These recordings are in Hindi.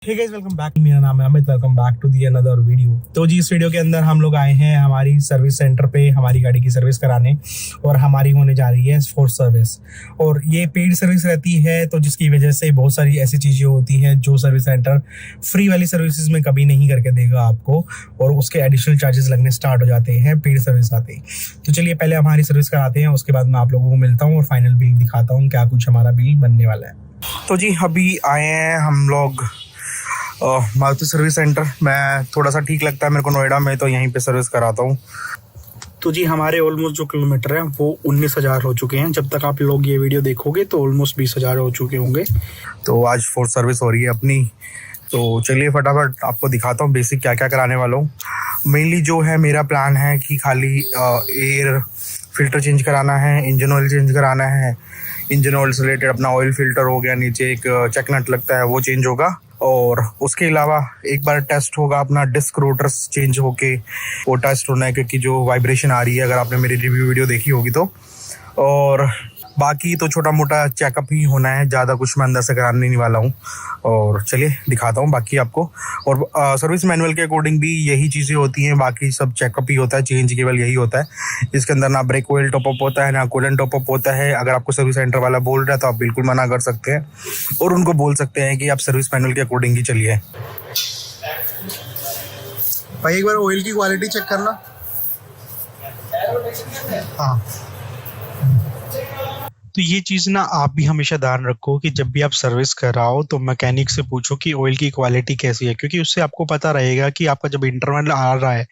Hey guys, welcome back. मेरा नाम है Amit. Welcome back to the another video. तो जी इस वीडियो के अंदर हम लोग आए हैं हमारी सर्विस सेंटर पे हमारी गाड़ी की सर्विस कराने, और हमारी होने जा रही है फोर्स सर्विस। और ये पेड सर्विस रहती है, तो जिसकी वजह से बहुत सारी ऐसी चीज़ें होती हैं जो सर्विस सेंटर फ्री वाली सर्विसेज में कभी नहीं करके देगा आपको, और उसके एडिशनल चार्जेस लगने स्टार्ट हो जाते हैं पेड सर्विस आते ही। तो चलिए पहले हमारी सर्विस कराते हैं, उसके बाद मैं आप लोगों को मिलता हूँ और फाइनल बिल दिखाता हूँ क्या कुछ हमारा बिल बनने वाला है। तो जी अभी आए हैं हम लोग मारुति सर्विस सेंटर। मैं थोड़ा सा ठीक लगता है मेरे को नोएडा में, तो यहीं पे सर्विस कराता हूँ। तो जी हमारे ऑलमोस्ट जो किलोमीटर हैं वो 19,000 हो चुके हैं। जब तक आप लोग ये वीडियो देखोगे तो ऑलमोस्ट 20,000 हो चुके होंगे। तो आज फोर्थ सर्विस हो रही है अपनी। तो चलिए फटाफट आपको दिखाता हूँ बेसिक क्या क्या कराने वाला हूँ। मेनली जो है मेरा प्लान है कि खाली एयर फिल्टर चेंज कराना है, इंजन ऑयल चेंज कराना है। इंजन ऑयल से रिलेटेड अपना ऑयल फिल्टर हो गया, नीचे एक चेक नट लगता है वो चेंज होगा, और उसके अलावा एक बार टेस्ट होगा अपना डिस्क रोटर्स चेंज होके वो टेस्ट होना है, क्योंकि जो वाइब्रेशन आ रही है अगर आपने मेरी रिव्यू वीडियो देखी होगी तो। और बाकी तो छोटा मोटा चेकअप ही होना है, ज़्यादा कुछ मैं अंदर से कराने नहीं वाला हूँ। और चलिए दिखाता हूँ बाकी आपको। और सर्विस मैनुअल के अकॉर्डिंग भी यही चीज़ें होती हैं, बाकी सब चेकअप ही होता है, चेंज केवल यही होता है। इसके अंदर ना ब्रेक ऑयल टॉपअप होता है ना कूलेंट टॉपअप होता है। अगर आपको सर्विस सेंटर वाला बोल रहा है तो आप बिल्कुल मना कर सकते हैं और उनको बोल सकते हैं कि आप सर्विस मैनुअल के अकॉर्डिंग ही चलिए। भाई एक बार ऑयल की क्वालिटी चेक करना। हाँ, तो ये चीज़ ना आप भी हमेशा ध्यान रखो कि जब भी आप सर्विस कराओ तो मैकेनिक से पूछो कि ऑयल की क्वालिटी कैसी है, क्योंकि उससे आपको पता रहेगा कि आपका जब इंटरवल आ रहा है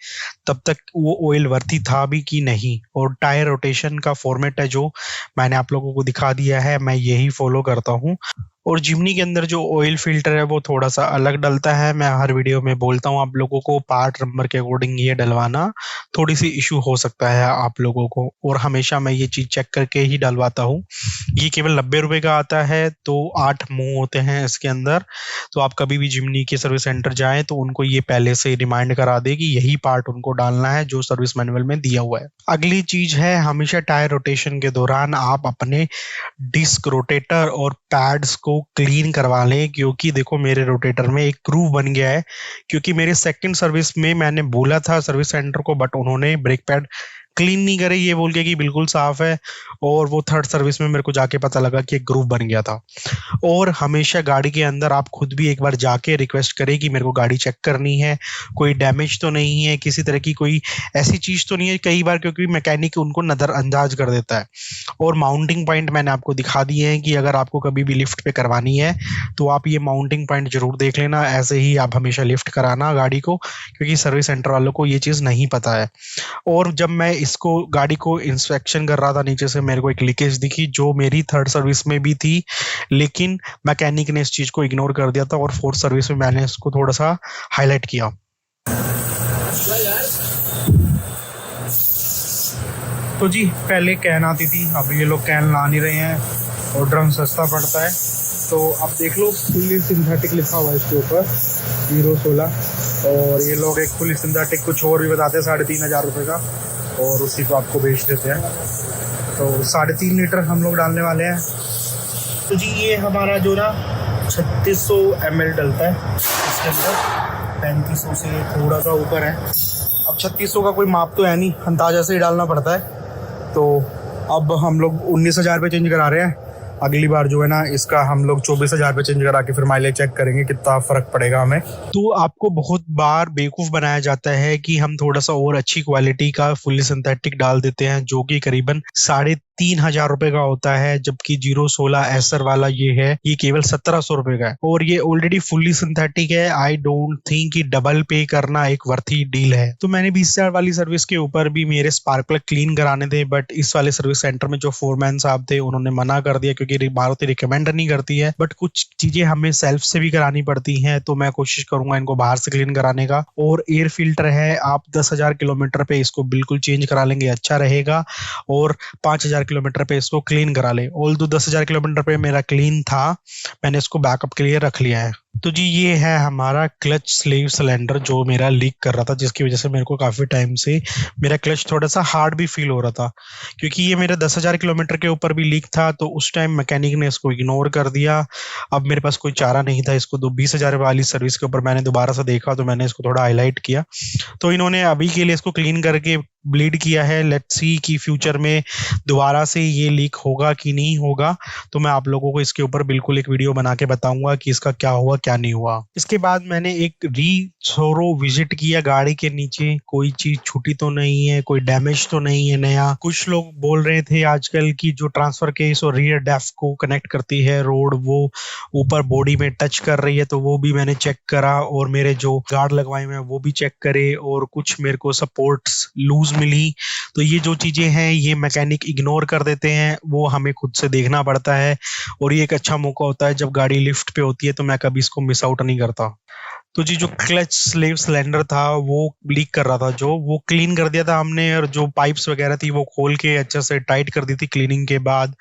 तब तक वो ऑयल वर्थी था भी कि नहीं। और टायर रोटेशन का फॉर्मेट है जो मैंने आप लोगों को दिखा दिया है, मैं यही फॉलो करता हूँ। और जिमनी के अंदर जो ऑयल फिल्टर है वो थोड़ा सा अलग डलता है। मैं हर वीडियो में बोलता हूँ आप लोगों को पार्ट नंबर के अकॉर्डिंग ये डलवाना थोड़ी सी इशू हो सकता है आप लोगों को, और हमेशा मैं ये चीज़ चेक करके ही डलवाता हूँ। ये केवल 90 रुपए का आता है, तो 8 मुंह होते हैं इसके अंदर। तो आप कभी भी जिमनी के सर्विस सेंटर जाएं तो उनको ये पहले से रिमाइंड करा दे कि यही पार्ट उनको डालना है जो सर्विस मैनुअल में दिया हुआ है। अगली चीज है, हमेशा टायर रोटेशन के दौरान आप अपने डिस्क रोटेटर और पैड्स को क्लीन करवा लें, क्योंकि देखो मेरे रोटेटर में एक ग्रूव बन गया है। क्योंकि मेरे सेकंड सर्विस में मैंने बोला था सर्विस सेंटर को, बट उन्होंने ब्रेक पैड क्लीन नहीं करे ये बोल के कि बिल्कुल साफ है, और वो थर्ड सर्विस में मेरे को जाके पता लगा कि एक ग्रूव बन गया था। और हमेशा गाड़ी के अंदर आप खुद भी एक बार जाके रिक्वेस्ट करें कि मेरे को गाड़ी चेक करनी है, कोई डैमेज तो नहीं है, किसी तरह की कोई ऐसी चीज तो नहीं है। कई बार क्योंकि मैकेनिक उनको नजरअंदाज कर देता है। और माउंटिंग पॉइंट मैंने आपको दिखा दिए हैं कि अगर आपको कभी भी लिफ्ट पे करवानी है तो आप ये माउंटिंग पॉइंट जरूर देख लेना। ऐसे ही आप हमेशा लिफ्ट कराना गाड़ी को, क्योंकि सर्विस सेंटर वालों को ये चीज़ नहीं पता है। और जब मैं इसको गाड़ी को इंस्पेक्शन कर रहा था नीचे से, मेरे को एक लीकेज दिखी जो मेरी थर्ड सर्विस में भी थी, लेकिन मैकेनिक ने इस चीज़ को इग्नोर कर दिया था, और फोर्थ सर्विस में मैंने इसको थोड़ा सा हाईलाइट किया। तो जी पहले कैन आती थी, अब ये लोग कैन ला नहीं रहे हैं, और ड्रम सस्ता पड़ता है। तो आप देख लो फुली सिंथेटिक लिखा हुआ है इसके ऊपर 016, और ये लोग एक फुली सिंथेटिक कुछ और भी बताते हैं 3,500 रुपये का, और उसी को आपको बेच देते हैं। तो 3.5 लीटर हम लोग डालने वाले हैं। तो जी ये हमारा जो ना 3600 ml डलता है इसके अंदर, 3500 से थोड़ा सा ऊपर है। अब 3600 का कोई माप तो है नहीं, अंदाजा से ही डालना पड़ता है। तो अब हम लोग 19,000 पे चेंज करा रहे हैं। अगली बार जो है ना इसका हम लोग 24,000 पे चेंज करा के फिर माइलेज चेक करेंगे कितना फर्क पड़ेगा हमें। तो आपको बहुत बार बेवकूफ़ बनाया जाता है कि हम थोड़ा सा और अच्छी क्वालिटी का फुली सिंथेटिक डाल देते हैं, जो कि करीबन 3,500 रुपए का होता है, जबकि 016 एसर वाला ये केवल 1,700 रुपए का है, और ये ऑलरेडी फुली सिंथेटिक है। आई डोंट थिंक कि डबल पे करना एक वर्थी डील है। तो मैंने 20,000 वाली सर्विस के ऊपर भी मेरे स्पार्क प्लग क्लीन कराने थे, बट इस वाले सर्विस सेंटर में जो फोरमैन साहब थे उन्होंने मना कर दिया, क्योंकि मारुति रिकमेंड नहीं करती है। बट कुछ चीजें हमें सेल्फ से भी करानी पड़ती हैं, तो मैं कोशिश करूंगा इनको बाहर से क्लीन कराने का। और एयर फिल्टर है, आप 10,000 किलोमीटर पे इसको बिल्कुल चेंज करा लेंगे, अच्छा रहेगा। और 5,000 किलोमीटर पे इसको क्लीन करा ले। ऑल्दो 10,000 किलोमीटर पे मेरा क्लीन था, मैंने इसको बैकअप के लिए रख लिया है। तो जी ये है हमारा क्लच स्लीव सिलेंडर जो मेरा लीक कर रहा था, जिसकी वजह से मेरे को काफ़ी टाइम से मेरा क्लच थोड़ा सा हार्ड भी फील हो रहा था, क्योंकि ये मेरे 10,000 किलोमीटर के ऊपर भी लीक था। तो उस टाइम मैकेनिक ने इसको इग्नोर कर दिया। अब मेरे पास कोई चारा नहीं था, इसको 20,000 वाली सर्विस के ऊपर मैंने दोबारा से देखा तो मैंने इसको थोड़ा हाईलाइट किया। तो इन्होंने अभी के लिए इसको क्लीन करके ब्लीड किया है। लेट्स सी कि फ्यूचर में दोबारा से ये लीक होगा कि नहीं होगा। तो मैं आप लोगों को इसके ऊपर बिल्कुल एक वीडियो बना के बताऊंगा कि इसका क्या हुआ क्या नहीं हुआ। इसके बाद मैंने एक थोरो विजिट किया गाड़ी के नीचे, कोई चीज छूटी तो नहीं है, कोई डैमेज तो नहीं है नया। कुछ लोग बोल रहे थे आजकल की जो ट्रांसफर केस और रियर डेफ को कनेक्ट करती है रोड, वो ऊपर बॉडी में टच कर रही है, तो वो भी मैंने चेक करा और मेरे जो गार्ड लगवाए हुए हैं वो भी चेक करे, और कुछ मेरे को सपोर्ट्स लूज मिली। तो ये जो चीजें हैं ये मैकेनिक इग्नोर कर देते हैं, वो हमें खुद से देखना पड़ता है। और ये एक अच्छा मौका होता है जब गाड़ी लिफ्ट पे होती है, तो मैं कभी इसको मिस आउट नहीं करता। तो जी जो क्लच स्लीव सिलेंडर था वो लीक कर रहा था, जो वो क्लीन कर दिया था हमने, और जो पाइप्स वगैरह थी वो खोल के अच्छे से टाइट कर दी थी क्लीनिंग के बाद।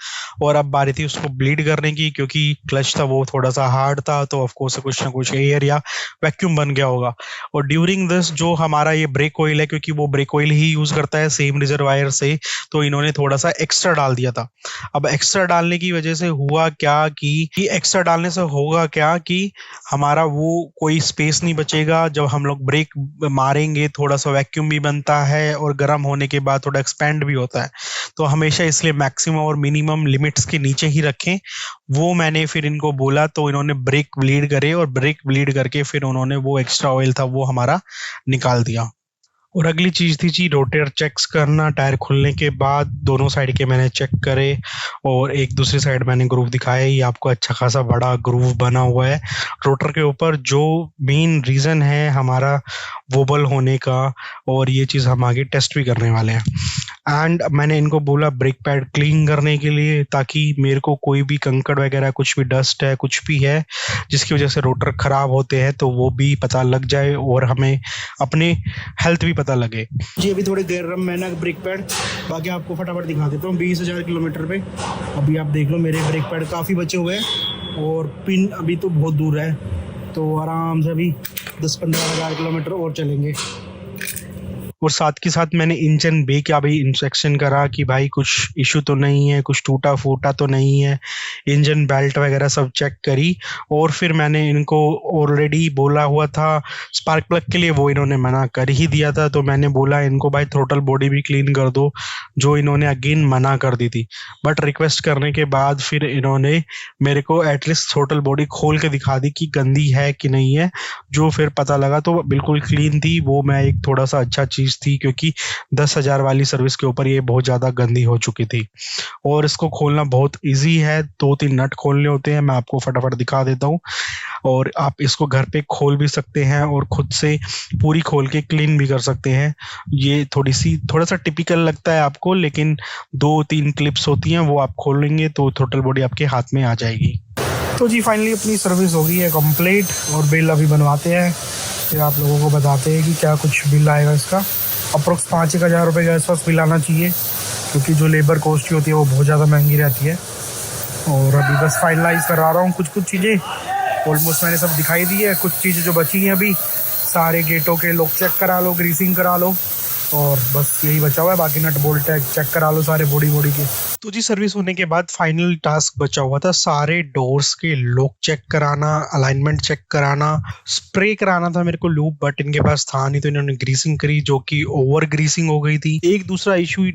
और अब बारी थी उसको ब्लीड करने की, क्योंकि क्लच था वो थोड़ा सा हार्ड था, तो ऑफ कोर्स कुछ ना कुछ एयर या वैक्यूम बन गया होगा। और ड्यूरिंग दिस जो हमारा ये ब्रेक ऑयल है, क्योंकि वो ब्रेक ऑयल ही यूज करता है सेम रिजर्वायर से, तो इन्होंने थोड़ा सा एक्स्ट्रा डाल दिया था। अब एक्स्ट्रा डालने की वजह से हुआ क्या कि एक्स्ट्रा डालने से होगा क्या कि हमारा वो कोई स्पेस नहीं बचेगा। जब हम लोग ब्रेक मारेंगे थोड़ा सा वैक्यूम भी बनता है, और गर्म होने के बाद थोड़ा एक्सपेंड भी होता है। तो हमेशा इसलिए मैक्सिमम और मिनिमम लिमिट्स के नीचे ही रखें। वो मैंने फिर इनको बोला, तो इन्होंने ब्रेक ब्लीड करे, और ब्रेक ब्लीड करके फिर उन्होंने वो एक्स्ट्रा ऑयल था वो हमारा निकाल दिया। और अगली चीज थी जी रोटेटर चेक्स करना। टायर खुलने के बाद दोनों साइड के मैंने चेक करे, और एक दूसरी साइड मैंने ग्रूव दिखाया। ये आपको अच्छा खासा बड़ा ग्रूव बना हुआ है रोटर के ऊपर, जो मेन रीजन है हमारा वोबल होने का, और ये चीज हम आगे टेस्ट भी करने वाले हैं। एंड मैंने इनको बोला ब्रेक पैड क्लीन करने के लिए, ताकि मेरे को कोई भी कंकड़ वगैरह कुछ भी डस्ट है कुछ भी है जिसकी वजह से रोटर खराब होते हैं तो वो भी पता लग जाए, और हमें अपने हेल्थ भी पता लगे। जी अभी थोड़ी देर रहा मैंने ब्रेक पैड, बाकी आपको फटाफट दिखा देता हूँ। 20,000 किलोमीटर पे अभी आप देख लो मेरे ब्रेक पैड काफ़ी बचे हुए हैं, और पिन अभी तो बहुत दूर है, तो आराम से अभी 10-15 हज़ार किलोमीटर और चलेंगे। और साथ के साथ मैंने इंजन बे का भी इंस्पेक्शन करा कि भाई कुछ इशू तो नहीं है, कुछ टूटा फूटा तो नहीं है। इंजन बेल्ट वगैरह सब चेक करी, और फिर मैंने इनको ऑलरेडी बोला हुआ था स्पार्क प्लग के लिए, वो इन्होंने मना कर ही दिया था। तो मैंने बोला इनको भाई थ्रोटल बॉडी भी क्लीन कर दो, जो इन्होंने अगेन मना कर दी थी। बट रिक्वेस्ट करने के बाद फिर इन्होंने मेरे को एटलीस्ट थ्रोटल बॉडी खोल के दिखा दी कि गंदी है कि नहीं है, जो फिर पता लगा तो बिल्कुल क्लीन थी। वो मैं एक थोड़ा सा अच्छा चीज थी, क्योंकि 10,000 वाली सर्विस के ऊपर ये बहुत ज्यादा गंदी हो चुकी थी। और इसको खोलना बहुत इजी है, 2-3 नट खोलने होते हैं, मैं आपको फटाफट दिखा देता हूँ। और आप इसको घर पे खोल भी सकते हैं, और खुद से पूरी खोल के क्लीन भी कर सकते हैं। ये थोड़ा सा टिपिकल लगता है आपको, लेकिन 2-3 क्लिप्स होती हैं, वो आप खोलेंगे तो थ्रोटल बॉडी आपके हाथ में आ जाएगी। तो जी फाइनली अपनी सर्विस हो गई है कंप्लीट, और बिल अभी बनवाते हैं, फिर आप लोगों को बताते हैं कि क्या कुछ बिल आएगा इसका। अप्रोक्स 5-1 हज़ार रुपये के आसपास बिल आना चाहिए, क्योंकि जो लेबर कॉस्ट होती है वो बहुत ज़्यादा महंगी रहती है। और अभी बस फाइनलाइज करा रहा हूँ कुछ चीज़ें, ऑलमोस्ट मैंने सब दिखाई दी है। कुछ चीज़ें जो बची हैं अभी, सारे गेटों के लॉक चेक करा लो, ग्रीसिंग करा लो, और बस यही बचा हुआ है। बाकी नट बोल्ट चेक करा लो सारे बॉडी के। तो जी सर्विस होने के बाद फाइनल टास्क बचा हुआ था सारे डोर्स के लॉक चेक कराना, अलाइनमेंट चेक कराना, स्प्रे कराना था मेरे को लूप, बट इनके पास था नहीं, तो इन्होंने ग्रीसिंग करी जो कि ओवर ग्रीसिंग हो गई थी। एक दूसरा इशू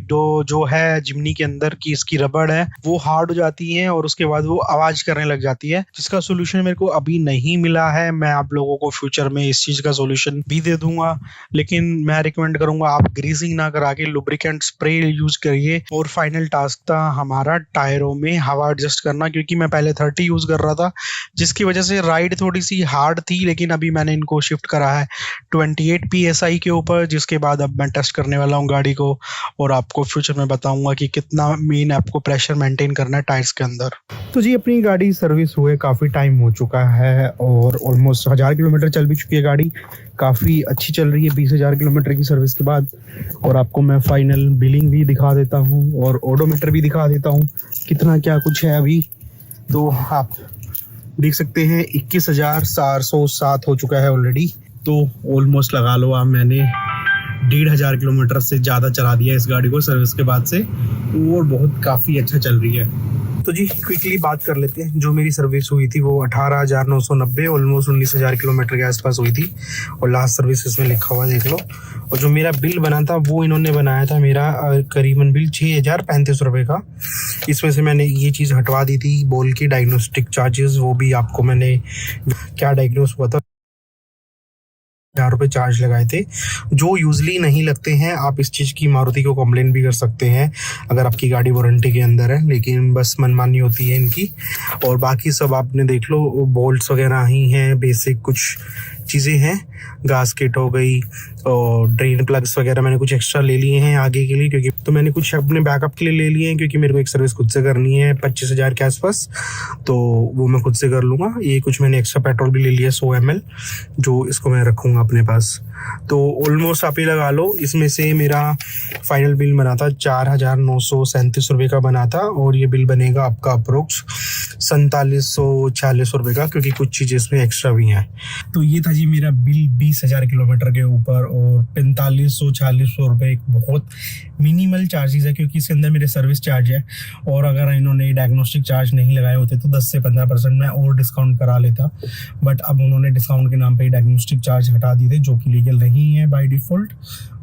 जो है जिमनी के अंदर की इसकी रबड़ है वो हार्ड हो जाती है, और उसके बाद वो आवाज करने लग जाती है, जिसका सोल्यूशन मेरे को अभी नहीं मिला है। मैं आप लोगों को फ्यूचर में इस चीज का सोल्यूशन भी दे दूंगा, लेकिन मैं रिकमेंड करूंगा आप ग्रीसिंग ना करा के लुब्रिकेंट स्प्रे यूज करिए। और फाइनल टास्क था हमारा टायरों में हवा एडजस्ट करना, क्योंकि मैं पहले 30 यूज कर रहा था, जिसकी वजह से राइड थोड़ी सी हार्ड थी, लेकिन अभी मैंने इनको शिफ्ट करा है 28 PSI के ऊपर, जिसके बाद अब मैं टेस्ट करने वाला हूँ गाड़ी को, और आपको फ्यूचर में बताऊंगा कि कितना मेन आपको प्रेशर मेंटेन करना है टायर्स के अंदर। तो जी अपनी गाड़ी सर्विस हुए काफ़ी टाइम हो चुका है, और ऑलमोस्ट 1000 किलोमीटर चल भी चुकी है गाड़ी, काफ़ी अच्छी चल रही है 20,000 किलोमीटर की सर्विस के बाद। और आपको मैं फाइनल बिलिंग भी दिखा देता हूँ, और ओडोमीटर भी भी दिखा देता हूँ कितना क्या कुछ है अभी। तो आप देख सकते हैं 21,407 हो चुका है ऑलरेडी। तो ऑलमोस्ट लगा लो आप, मैंने 1,500 किलोमीटर से ज़्यादा चला दिया इस गाड़ी को सर्विस के बाद से, और बहुत काफ़ी अच्छा चल रही है। तो जी क्विकली बात कर लेते हैं। जो मेरी सर्विस हुई थी वो 18,990 ऑलमोस्ट 19,000 किलोमीटर के आसपास हुई थी, और लास्ट सर्विस इसमें लिखा हुआ देख लो। और जो मेरा बिल बना था वो इन्होंने बनाया था मेरा करीबन बिल 6,035 रुपये का। इसमें से मैंने ये चीज़ हटवा दी थी बोल के डायग्नोस्टिक चार्जेस, वो भी आपको मैंने क्या डायग्नोस हुआ था 1,000 रुपये चार्ज लगाए थे, जो यूजली नहीं लगते हैं। आप इस चीज़ की मारुति को कंप्लेन भी कर सकते हैं अगर आपकी गाड़ी वारंटी के अंदर है, लेकिन बस मनमानी होती है इनकी। और बाकी सब आपने देख लो, बोल्ट्स वगैरह ही हैं, बेसिक कुछ चीज़ें हैं, गास्केट हो गई और ड्रेन प्लग्स वगैरह मैंने कुछ एक्स्ट्रा ले लिए हैं आगे के लिए, क्योंकि तो मैंने कुछ अपने बैकअप के लिए ले लिए हैं, क्योंकि मेरे को एक सर्विस खुद से करनी है 25,000 के आसपास, तो वो मैं खुद से कर लूँगा। ये कुछ मैंने एक्स्ट्रा पेट्रोल भी ले लिया 100 ml, जो इसको मैं रखूँगा अपने पास। तो ऑलमोस्ट आप ही लगा लो, इसमें से मेरा फाइनल बिल बना था 4,937 रुपये का बना था, और ये बिल बनेगा आपका अप्रोक्स 4,746 रुपये का, क्योंकि कुछ चीज़ें इसमें एक्स्ट्रा भी हैं। तो ये था जी मेरा बिल 20,000 किलोमीटर के ऊपर, और 4,546 रुपये एक बहुत मिनिमल चार्जेस है, क्योंकि इसके अंदर मेरे सर्विस चार्ज है। और अगर इन्होंने डायग्नोस्टिक चार्ज नहीं लगाए होते तो 10 से 15% मैं और डिस्काउंट करा लेता, बट अब उन्होंने डिस्काउंट के नाम पे डायग्नोस्टिक चार्ज हटा दिए थे, जो कि लीगल नहीं है बाय डिफॉल्ट।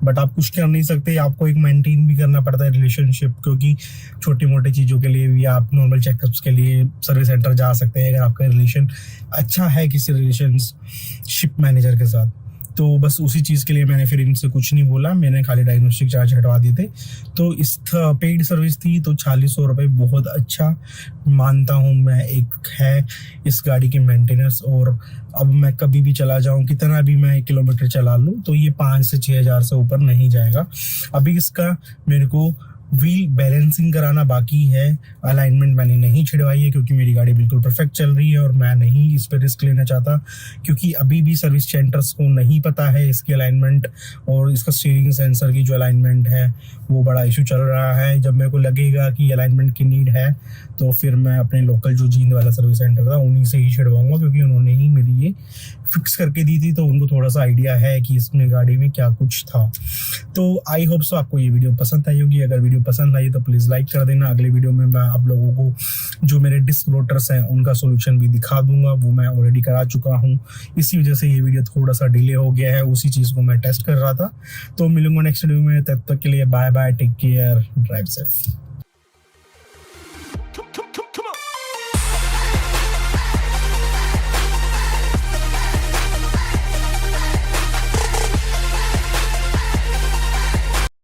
बट आप कुछ कर नहीं सकते, आपको एक मेंटेन भी करना पड़ता है रिलेशनशिप, क्योंकि छोटी मोटी चीज़ों के लिए भी आप नॉर्मल चेकअप्स के लिए सर्विस सेंटर जा सकते हैं अगर आपका रिलेशन अच्छा है किसी रिलेशनशिप मैनेजर के साथ। तो बस उसी चीज़ के लिए मैंने फिर इनसे कुछ नहीं बोला, मैंने खाली डायग्नोस्टिक चार्ज हटवा दिए थे। तो इस पेड सर्विस थी, तो 4,600 रुपये बहुत अच्छा मानता हूँ मैं एक है इस गाड़ी के मेंटेनेंस। और अब मैं कभी भी चला जाऊँ, कितना भी मैं किलोमीटर चला लूँ, तो ये 5 से 6,000 से ऊपर नहीं जाएगा। अभी इसका मेरे को व्हील बैलेंसिंग कराना बाकी है, अलाइनमेंट मैंने नहीं छिड़वाई है, क्योंकि मेरी गाड़ी बिल्कुल परफेक्ट चल रही है और मैं नहीं इस पर रिस्क लेना चाहता, क्योंकि अभी भी सर्विस सेंटर्स को नहीं पता है इसकी अलाइनमेंट, और इसका स्टीयरिंग सेंसर की जो अलाइनमेंट है वो बड़ा इशू चल रहा है। जब मेरे को लगेगा कि अलाइनमेंट की नीड है, तो फिर मैं अपने लोकल जो जींद वाला सर्विस सेंटर था उन्हीं से ही छिड़वाऊंगा, क्योंकि उन्होंने ही मेरी ये फिक्स करके दी थी, तो उनको थोड़ा सा आइडिया है कि इसमें गाड़ी में क्या कुछ था। तो आई होप सो आपको ये वीडियो पसंद आई होगी। अगर वीडियो पसंद आई तो प्लीज़ लाइक कर देना। अगले वीडियो में मैं आप लोगों को जो मेरे डिस्क रोटर्स हैं उनका सोल्यूशन भी दिखा दूंगा, वो मैं ऑलरेडी करा चुका हूँ। इसी वजह से ये वीडियो थोड़ा सा डिले हो गया है, उसी चीज़ को मैं टेस्ट कर रहा था। तो मिलूंगा नेक्स्ट वीडियो में, तब तक के लिए bye bye, take care, drive safe.